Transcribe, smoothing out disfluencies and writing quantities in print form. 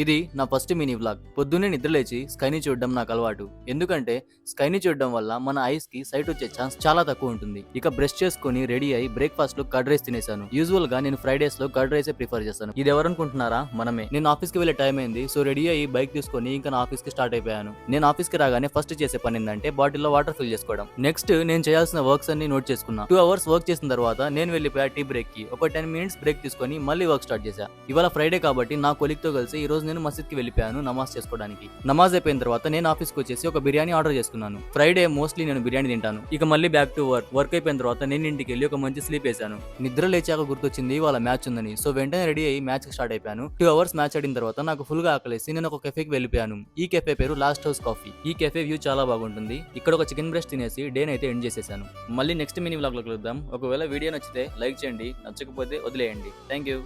ఇది నా first mini vlog. పొద్దున్నే నిద్రలేచి స్కైని చూడడం నాకు అలవాటు. ఎందుకంటే స్కైని చూడడం వల్ల మన ఐస్ కి సైట్ వచ్చే ఛాన్స్ చాలా తక్కువ ఉంటుంది. ఇక బ్రష్ చేసుకుని రెడీ అయి బ్రేక్ఫాస్ట్ లో కర్డ్ రైస్ తినేసాను. యూజువల్ గా నేను ఫ్రైడేస్ లో కర్డ్ రైసే ప్రిఫర్ చేస్తాను. ఇది ఎవరనుకుంటున్నారా? మనమే. నేను ఆఫీస్ కి వెళ్లే టైం అయింది. సో రెడీ అయ్యి బైక్ తీసుకొని ఇంకా నా ఆఫీస్ కి స్టార్ట్ అయిపోయాను. నేను ఆఫీస్ కి రాగానే ఫస్ట్ చేసే పని ఏంటంటే బాటిల్లో వాటర్ ఫిల్ చేసుకోవడం. నెక్స్ట్ నేను చేయాల్సిన వర్క్స్ అన్ని నోట్ చేసుకున్నా. 2 అవర్స్ వర్క్ చేసిన తర్వాత నేను వెళ్ళిపోయా టీ బ్రేక్ కి. ఒక 10 మినిట్స్ బ్రేక్ తీసుకొని మళ్ళీ వర్క్ స్టార్ట్ చేశా. ఇవాళ ఫ్రైడే కాబట్టి నా కొలీగ్ తో కలిసి ఈ రోజు నేను మసీద్ కి వెళ్ళిపోయాను నమాజ్ చేసుకోవడానికి. నమాజ్ అయిపోయిన తర్వాత నేను ఆఫీస్ కి వచ్చేసి ఒక బిర్యానీ ఆర్డర్ చేసుకున్నాను. ఫ్రైడే మోస్ట్లీ నేను బిర్యానీ తింటాను. ఇక మళ్ళీ బ్యాక్ టు వర్క్ అయిపోయిన తర్వాత నేను ఇంటికి వెళ్ళి ఒక మంచి స్లీప్ వేసాను. నిద్ర లేచాక గుర్తొచ్చింది వాళ్ళ మ్యాచ్ ఉందని. సో వెంటనే రెడీ అయ్యి మ్యాచ్ కి స్టార్ట్ అయిపోయాను. 2 అవర్స్ మ్యాచ్ ఆడిన తర్వాత నాకు ఫుల్ గా ఆకలేసి నేను ఒక కెఫేకి వెళ్ళిపోయాను. ఈ కెఫే పేరు లాస్ట్ హౌస్ కాఫీ. ఈ కెఫే వ్యూ చాలా బాగుంటుంది. ఇక్కడ ఒక చికెన్ బ్రెస్ట్ తినేసి డే అయితే ఎండ్ చేసేసాను. మళ్ళీ నెక్స్ట్ మినీ వ్లాగ్ లో కలుద్దాం. ఒకవేళ వీడియో నచ్చితే లైక్ చేయండి, నచ్చకపోతే వదిలేయండి. Thank you.